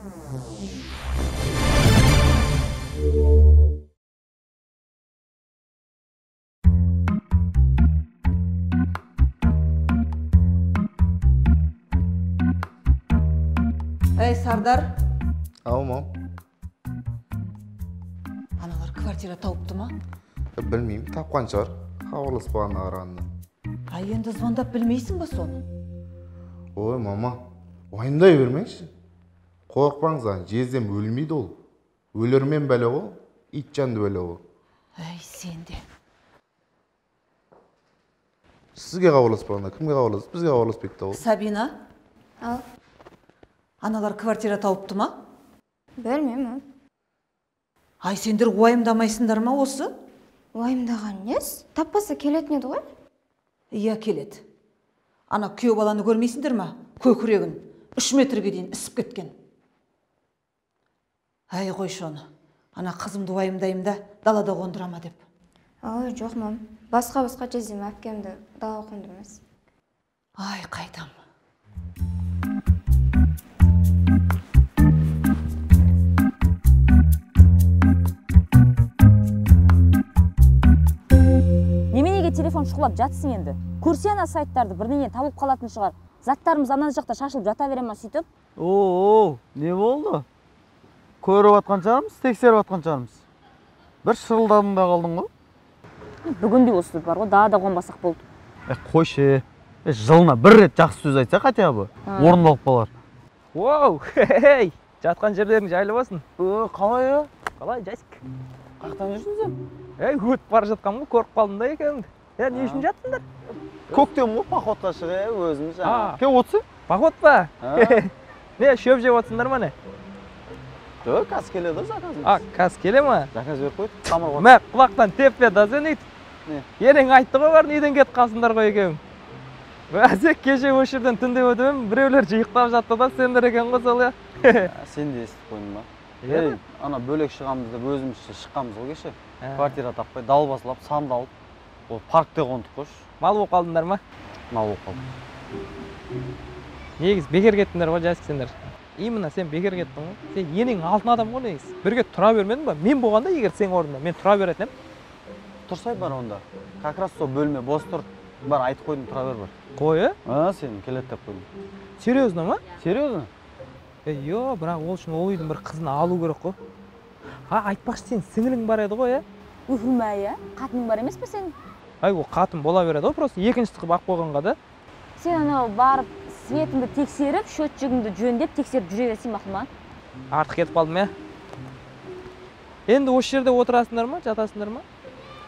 Ey Sardar. Almam. Analar kvartira tauыпты ма? Bilmeyim, tapkan çıkar. Havalıspağına arandı. Ay endi звондап bilmeysin ba sonu? Oy mama, oyunday vermekşi. Korkmаңыздан, жездем өлмейді ол. Өлермен бәле ол, итжанды бәле ол. Ey sen de. Sizge havalıspağına, kimge havalıspağına? Bizge havalıspağına ол. Sabina. Al. Аналар квартира тауыпты ма? Білмеймін. Ай сендер уайымдамайсыңдар ма осы? Уайымдаған нес? Таппаса келетін еді ғой? Иә келеді. Ана күйеу баланы көрмейсіңдер ма? Көкірегін 3 метрге дейін ісіп кеткен. Ай қойшы оны. Ана қызымды уайымдайым да далада қондырама деп. Ой, жоқ мам. Басқа жездем әпкемді далаға қондырмас. Ай қайтам. Неменеге телефон шұқылап жатсың енді? Көрсе ана сайттарды бірдеңе табылып қалатын шығар. Заттарымыз ана жақта шашылып жата бере ма сөйтіп? О, не болды? Көріп атқан шығармыз, тексеріп атқан шығармыз. Бір шырылдадың да қалдың ғой? Бүгінде осы бар ғой, daha да қонбасақ болды. Қойшы, жылына бір рет жақсы сөз айтса хотя бы, орындалып қалар. Оу, хей, жатқан жерлерің жайлы болсын. Қалай ya? Қалай, Жасик? Қаяқтан жүрсің сен? Өтіп бара жатқанмын, көріп қалдым да екеніңді. Не үшін жаттыңдар? Көктем ғой, походқа шыға өзіміз. Кел отырсың? Поход па? Не, шөп жеп отырсыңдар ма не? Жоқ, қаз келеді заказымыз. Қаз келе ма? Заказ беріп қойды, қамыр қойды. Мә, құлақтан теппе да сен ит. Ерің айтты ғой бар, неден кетіп қалсыңдар ғой екеуің. Әзек кеше осы жерден түнде өтіп біреулер жиықтап жатты да сендер екен ғой сол я. Сен де естіп қойдың ба? Ей, ана бөлек шығамыз деп өзімізше шыққанбыз ғой кеше. Квартира таппай, дал басылап, сандалып, ол паркте қондық қош. Мал болып қалдыңдар ма? Мал болып қалдым. Негіз бекер кеттіңдер ғой Жасик сендер. Именно сен бекер кеттің ғой. Сен енең алтын адам ғой негіз. Бірге тұра бермедің ба? Мен болғанда егер сен орнында, мен тұра беретін ем. Тұрсай бар онда. Как раз сол бөлме бос тұр. Бар, айтып қойдым, тұра бер бар. Қой, Сен келеді деп қойдым. Серьезно ма? Серьезно? Йо, бірақ ол үшін ол үйдің бір қызын алу керек қой. Айтпақшы сен сіңілің бар еді ғой, Үфілмә, қатының бар емес пе сен? Ай, ол қатын бола береді ғой, просто екінші қып ақ қойғанға да. Сен анау барып, светіңді тексеріп, счетчигіңді жөндеп, тексеріп жүре берсең мақұл ма? Артық кетіп қалдым, Енді осы жерде отырасыңдар ма, жатасыңдар ма?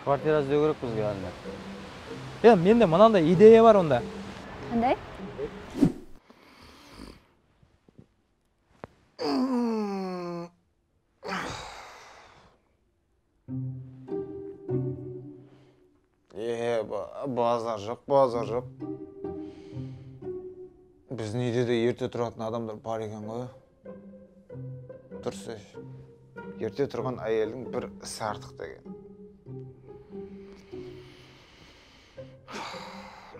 Квартира іздеу керек бізге әлі. Менде мынандай идея бар онда. Қандай? Базар жоқ. Біздің үйде де ерте тұратын адамдар бар екен ғой. Дұрыс. Ерте тұрған әйелдің бір ісі артық деген.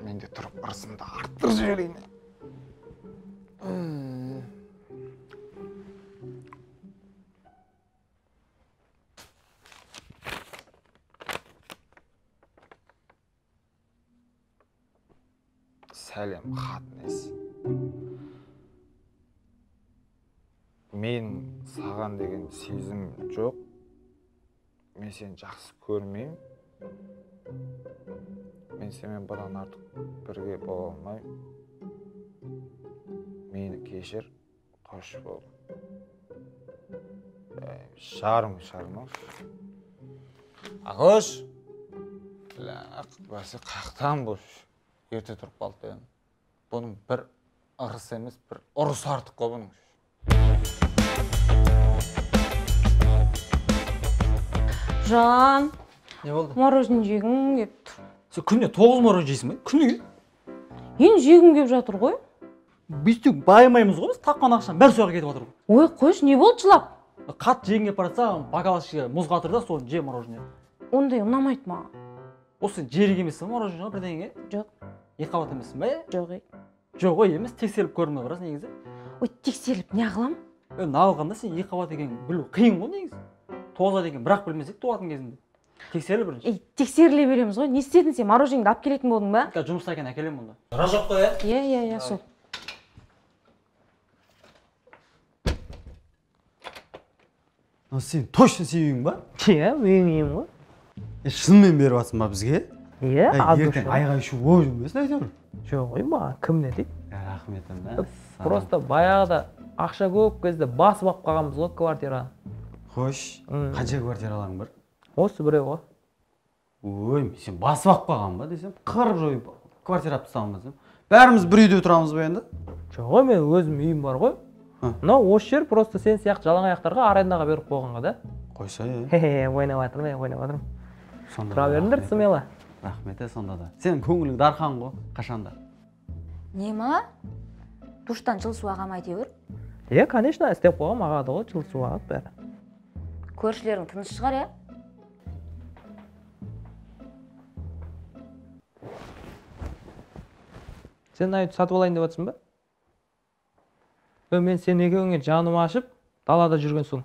Мен де тұрып ырысымды арттырып жіберейін. Сәлем, қатынес. Мен саған деген сезім жоқ. Мен сені жақсы көрмеймін. Мен сенімен бұдан артық бірге бола алмаймын. Мені кешір, қош бол. Шарым. Ағош! Бәсі қақтан бұл. Ерте тұрып қалды деген. Бұның бір ырыс емес, бір ұрыс артық қой бұның. Жан, Не болды? мороженое жегім кеп тұр. Сен күнде 9 мороженое жейсің бе? Күніге? Енді жегім кеп жатыр ғой. Бүйтіп байымаймыз ғой, біз тапқан ақшаның бәрі сояққа кетіп жатыр ғой. Ой, қойшы, не болды жылап? Қат жегің кеп бара жатса, бокалашкаға мұз қатыр да, соны же мороженое. Ондай ұнамайды маған. Осы жерік емессің мороженое бірдеңеге? Жоқ. Екіқабат емессің бе? Жоқ. Жоқ, ой емес, тексеріп көрдім бе біраз негізі? Ой, тексеріліп не қылам? Мына алғанда сен 2 қабат екенін білу қиын ғой негізі. Тозады екен, бірақ білмесек туатын кезінде. Тексерілі бірінші. Тексеріле береміз ғой. Не істедің сен? Мороженіңді алып келетін болдың ба? Қазір жұмыста екен әкелемін мұнда. Жара жоқ қой, Иә, сол. Сен точно себебің ба? Иә, үйің ғой. Шынымен беріп жатсың ба бізге? Иә, ертең айғай-шу ой жүрмесін әйтеуір. Жоқ, маған кім не дейді? Рахметім. Просто баяғыда ақша көп кезде басып алып қалғанбыз ғой квартира. Хош, қанша квартираларың бар? Осы біреу ғой. Ой, сен басып алып қалған ба десем, қырып жойып квартира тастағанбыз десем. Бәріміз бір үйде тұрамыз ба енді? Жоқ, мен өзім үйім бар ғой. Мынау осы жер просто сен сияқты жалаң аяқтарға арендаға беріп қойғанға да. Қойса, ойнап жатырмын. Сонда Тұра беріңдер, смело. Рахмет, сонда да. Сен көңілің дархан ғой, қашанда. Нема? Душтан жыл су ағам әйтеуір. Иә, конечно, істеп қойғам ағады ғой, жыл су ағады бәрі. Көршілерің тыныш шығар, иә? Сен айды сатып алайын деп жатсың ба? Мен сен екеуіңе жаным ашып, далада жүрген соң.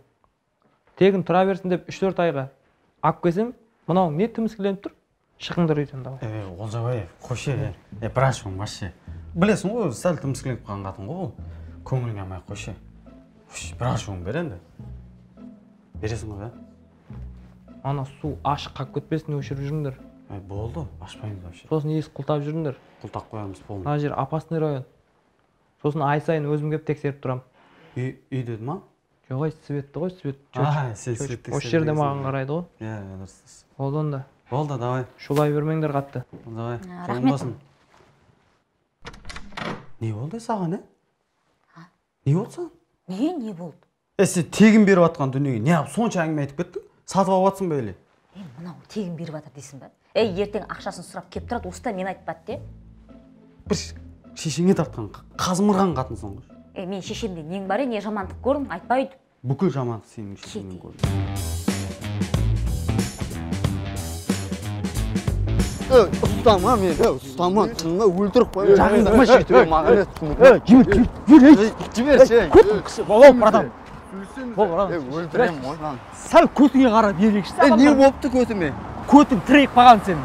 Тегін тұра берсін деп 3-4 айға алып келсем, мынауың не тіміскіленіп тұр? Шығыңдар үйден дала. Олжабай, қойшы, біраз шоң башы. Білесің ғой, сәл тіміскіленіп қалған қатын ғой ол. Көңіліңе алмай қойшы. Біраз шоң бер енді. Бересің ғой, Ана су ашық қап кетпесін өшіріп жүріңдер. Болды, ашпаймыз вообще. Сосын есік құлтап жүріңдер. Құлтап қоямыз полный. Мына жер опасный район. Сосын ай сайын өзім кеп тексеріп тұрам. Үй деді ма? Жоқ, светті ғой, свет. Сен свет тексеріп. Осы жерде маған қарайды ғой. Иә, дұрыс. Болды онда. Болды, давай. Шулай бермеңдер қатты. Давай. Рахмет. Не болды саған, Не болды саған? Не болды? Сен тегін беріп жатқан дүниеге не сонша әңгіме айтып кеттің? Сатып алып жатсың ба еле? Мынау тегін беріп жатыр дейсің ба? Ертең ақшасын сұрап кеп тұрады, осыда мен айтпады де. Бір шешеңе тартқан, қазмырған қатынсың ғой. Мен шешемде нең бар, не жамандық көрдім, айтпайды. Бүкіл жамандық сенің шешеңнен көрдім. Ұстама мен, ұстама, тыңға өлтіріп қойып. Жағындама шетіп маған. Өлтірем ойнан. Сәл көтіңе қарап ерекші. Не болыпты көтіме? Көтің тірек қалған сен.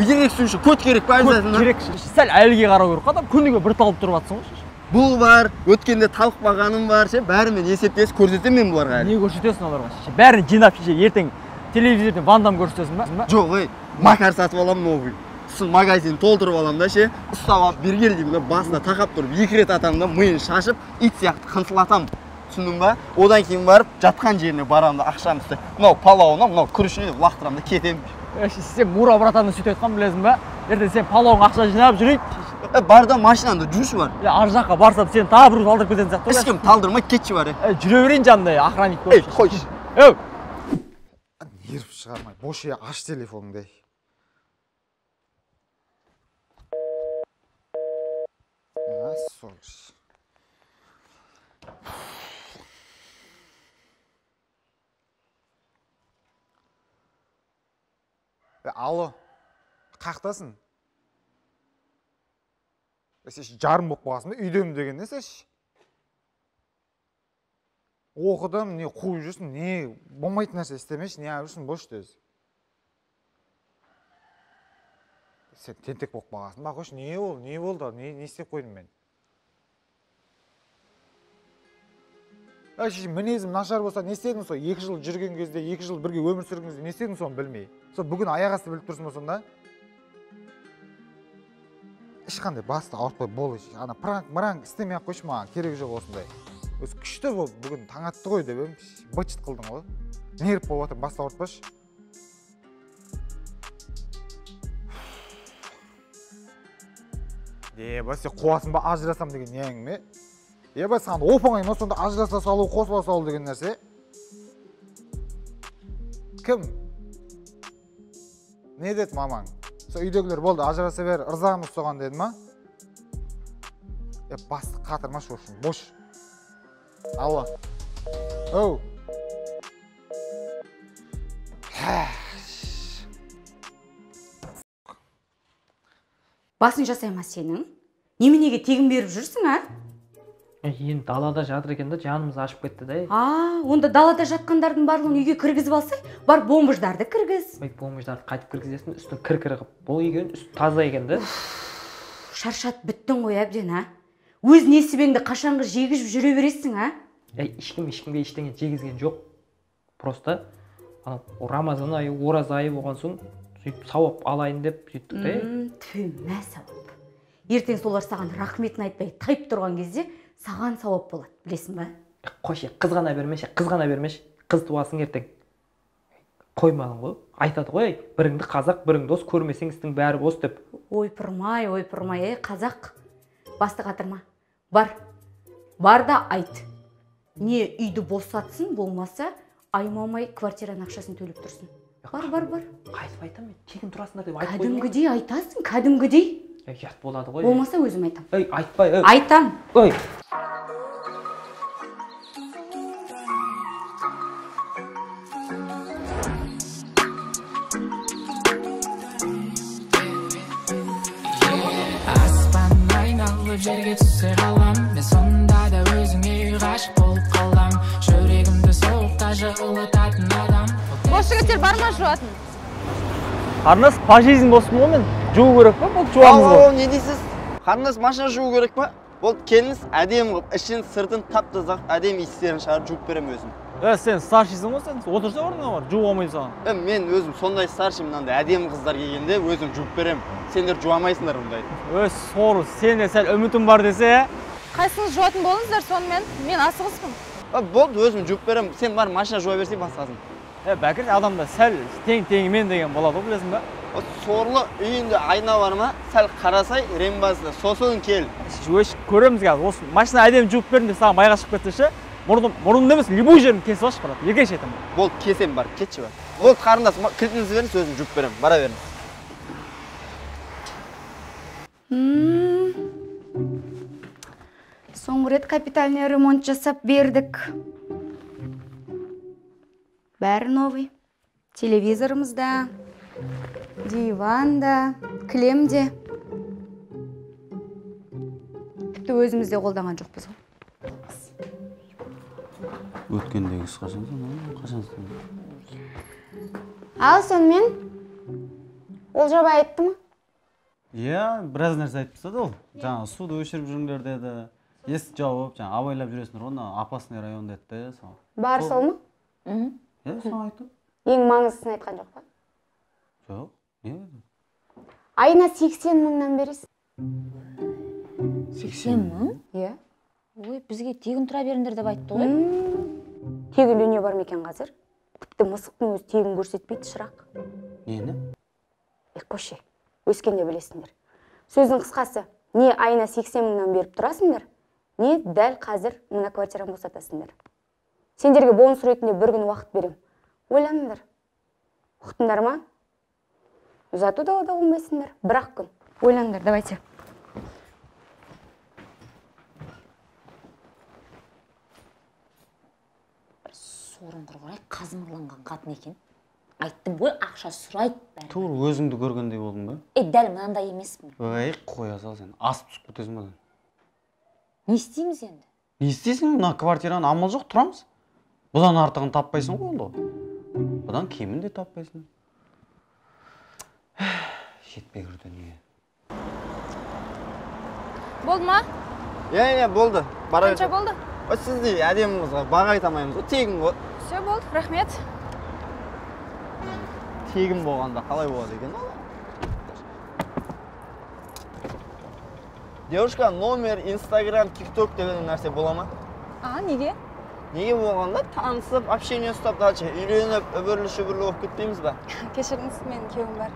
Ерекші үшін көт керек па? Көт керек. Сәл әлге қарау керек. Адам күніге бір талып тұрып жатсың ғой. Бұл бар, өткенде талықпағаным бар, бәрімен есептесіп көрсетем мен бұларға. Не көрсетесің оларға? Бәрін жинап ертең телевизорден Вандам көрсетесің ба? Жоқ, макар сатып алам новый. Сосын магазин толтырып алам да ұстап алып бергел деймін, басына тақап тұрып 2 рет атам да миын шашып, ит сияқты қынтылатам. Түсіндің ба? Одан кейін барып жатқан жеріне барам да ақшамды істеп, мынау палауына, мынау күрішіне деп лақтырам да кетем. Сен Мура братаны сөйтіп айтқан білесің ба? Ертең сен палауың ақша жинап жүрейік. Барда машинамда жүрші бар. Ар жаққа барсам сен тағы біреуді алдырып кететін сияқты. Ешкім талдырмай кетші бар. Жүре берейін жанында охранник көріп. Қойшы. Нерв шығармай, бош еш аш телефоныңды. Солш. Алло, қақтасың? Сеш жарым болып қаласың ба? Үйдемін деген не сеш? Оқыдым, не қуып жүрсің, не болмайтын нәрсе істемеші, не жүрсің, бош дез. Сен тентек болып қаласың ба? Қош, не ол, не болды, не істеп қойдым мен? Шешім, мінезім нашар болса, не істедің сол? 2 жыл жүрген кезде, 2 жыл бірге өмір сүрген кезде, не істедің соны білмей? Сол бүгін аяқ асты біліп тұрсың ба сонда? Ешқандай басты ауыртпай бол. Ана пранк істемей-ақ қойшы маған, керегі жоқ осындай. Өзі күшті бол, бүгін таң атты ғой деп бычыт қылдың ғой. Неріп болып жатыр, басты ауыртпаш. Сен қуасың ба, ажырасам деген не әңгіме? Саған оп-оңай ма сонда ажыраса салу, қосыла салу деген нәрсе? Кім? Не деді мамаң? Сол үйдегілер болды, ажыраса бер, ырзамыз соған деді ма? Басты қатырма шошын, бош. Алла. Оу. Басын жасайма сенің? Неменеге тегін беріп жүрсің, а? Енді далада жатыр екен да, жанымыз ашып кетті да. Онда далада жатқандардың барлығын үйге кіргізіп алсай, бар бомбыждарды кіргіз. Ой, бомбыждарды қайтып кіргізесің, үстін кір-кір қылып. Бұл үйген үсті таза екен да. Шаршат біттің ғой әбден, Өз несібеңді қашанғы жегізіп жүре бересің, Ешкімге ештеңе жегізген жоқ. Просто Рамазан айы, ораз айы болған соң, сөйтіп сауап алайын деп сөйттік та. Мә сауап. Ертең солар саған рахметін айтпай тайып тұрған кезде саған сауап болады, білесің ба? Қойшы, қызғана бермеші. Қыз туасың ертең. Қоймадың ғой. Айтады ғой, біріңді қазақ, бірің дос, көрмесең істің бәрі бос деп. Ойпырмай, қазақ. Басты қатырма. Бар да айт. Не үйді босатсын, болмаса аймамай квартираның ақшасын төлеп тұрсын. Бар. Қайтып айтам, тегін тұрасыңдар деп айтып қойдым. Кәдімгідей айтасың, кәдімгідей. Ұят болады ғой. Болмаса өзім айтам. Айтпай. Айтам. Жерге түссе қалам, мен сонда да өзіңе ғашық болып қалам. Жүрегімді соғықта жылытатын адам. Бос жігіттер бар ма жуатын? Қарындас, по жизнь боспын ғой мен. Жуу керек па? Бұл жуамыз ғой. Не дейсіз? Қарындас, машина жуу керек па? Болды, келіңіз, әдем қылып, ішін сыртын тап-таза әдем иістерін шығарып жуып берем өзім. Сен старшийсың ғой, сен отырса орныңа бар, жуу алмай саған. Мен өзім сондай старший, мынандай әдемі қыздар келгенде өзім жуып берем. Сендер жуамайсыңдар мұндай. Соры, сен де сәл үмітім бар десе. Қайсыңыз жуатын болыңыздар сонымен? Мен асығыспын. Болды, өзім жуып берем. Сен бар машина жуа берсей басқасын. Бәкір, адамда сәл тең-теңімен деген болады, білесің ба? Сорлы үйінде айна бар ма? Сәл қарасай, рембазды, сосын кел. Көреміз қазір, осы машина әдемі жуып бердім деп саған майға шығып кетсе, мұрнымды емес, любой жерім кесіп ашып барады. Еркеш етім. Болды, кесем бар, кетші бар. Болды, қарындас, кілтіңізді беріңіз, өзім жуып берем. Бара беріңіз. Соңғы рет капитальный ремонт жасап бердік. Бәрі новый. Телевизорымыз да, диван да, кілем де. Тіпті өзіміз де қолданған жоқпыз ғой. Өткендегі қашансың? Ал сонымен, ол жаба айтты ма? Біраз нәрсе айтып тастады ол. Жаңа суды өшіріп жүріңдер деді. Есік жауып, жаңа абайлап жүресіңдер, оны опасный район деді. Бар сол ма? Соң айтты. Ең маңыздысын айтқан жоқ па? Жоқ, не еді? Айына 80 мыңнан бересің. 80 мың? Иә. Ой, бізге тегін тұра беріңдер деп айтты ғой. Тегін үйіне бар мекен қазір? Тіпті мысықтың өзі тегін көрсетпейді шырақ. Нені? Қоше, өскенде білесіңдер. Сөздің қысқасы, не айына 80 мыңнан беріп тұрасыңдар, не дәл қазір мына квартираны босатасыңдар. Сендерге бонус ретінде бір күн уақыт берем. Ойланыңдар. Ұқтыңдар ма? Ұзату далада болмайсыңдар. Бір-ақ күн. Ойланыңдар, давайте. Сорын құрғырай, қазымырланған қатын екен. Айттым ғой, ақша сұрайды. Тур өзіңді көргендей болдың ба? Дәл мынандай емеспін. Қоя сал сен, асып түсіп кетесің ба? Не істейміз енді? Не істейсің? Мына квартираны амал жоқ, тұрамыз. Бұдан артығын таппайсың ғой онда. Бұдан кемін де таппайсың. Жетпей кір дүние. Болды ма? Болды. Қанша болды? Сіздей әдемі қызға баға айтамаймыз ғой, тегін ғой. Все болды, рахмет. Тегін болғанда қалай болады екен? Девушка, номер, инстаграм, тикток деген нәрсе бола ма? Неге? Неге болғанда танысып, общение ұстап, дальше үйленіп, үбірлі-шүбірлі болып кетпейміз ба? Кешіріңіз, менің күйеуім бар.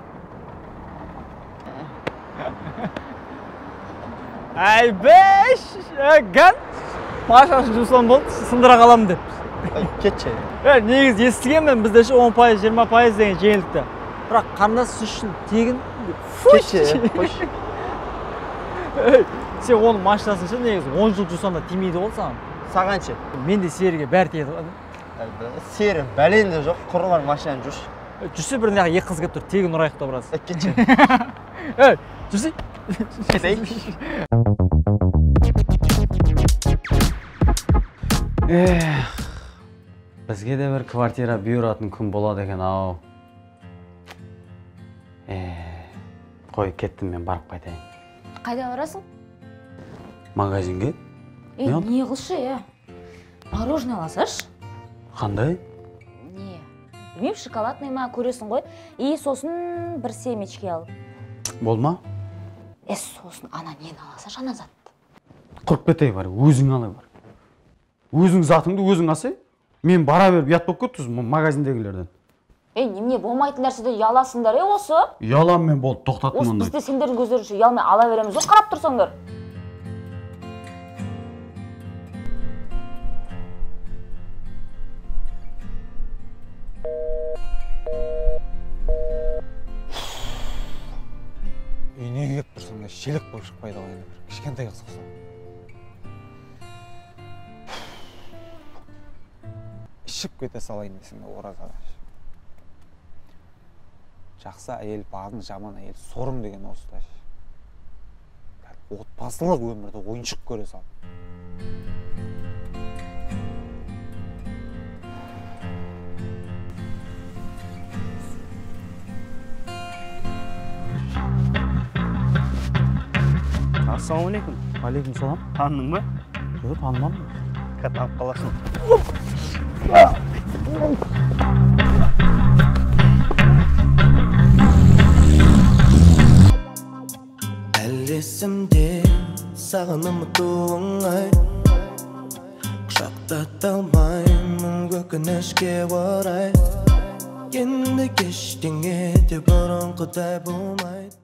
Әй бәш, ган, машасын жусан болды, сындыра қалам деп. Кетші. Негіз естігенмен бізде 10%, 20% деген жеңілікті. Бірақ қарындас үшін тегін. Кетші, қош. Сен оның машинасын ше, негіз 10 жыл жусанда тимейді ол саған. Саған ше? Мен де серіге бәрі тейді ғой. Сері бәлен де жоқ, құры бар машинаны жүш. Жүрсе бір неға екі қыз кеп тұр, тегін ұрайық та біраз. Кетші. Жүрсе? Кетей. Бізге де бір квартира бұйыратын күн болады екен ау. Қой, кеттім, мен барып қайтайын. Қайда барасың? Магазинге. Не қылшы, мороженое аласаш? Қандай? Не? Білмеймін, шоколадный ма көресің ғой. Сосын бір семечки ал. Болма? Сосын ана нені аласаш, ана затты. Құрып кетей бар, өзің алай бар. Өзің затыңды өзің алсай, мен бара беріп ят болып кеттіз магазиндегілерден. Немене болмайтын нәрседе ұяласыңдар, осы? Ұялам мен болды, тоқтаттым ондай. ондай. Бізде сендердің көздерінше ұялмай ала береміз, қарап тұрсаңдар. Үйіне келіп тұрсам да шелек болып шықпайды ғой енді бір кішкентай қыз ұқсап. Ішіп кете салайын десең де оразада. Жақсы әйел бағың, жаман әйел сорың деген осылай. Отбасылық өмірді ойыншық көре сал. Ассалаумалейкум. Алейкум салам. Таныдың ба? Жоқ, танымадым. Танып қаласың. Әлі есімде сағынымы туыңай, құшақтата алмаймын өкінішке орай. Енді ештеңе де бұрынғыдай болмайды.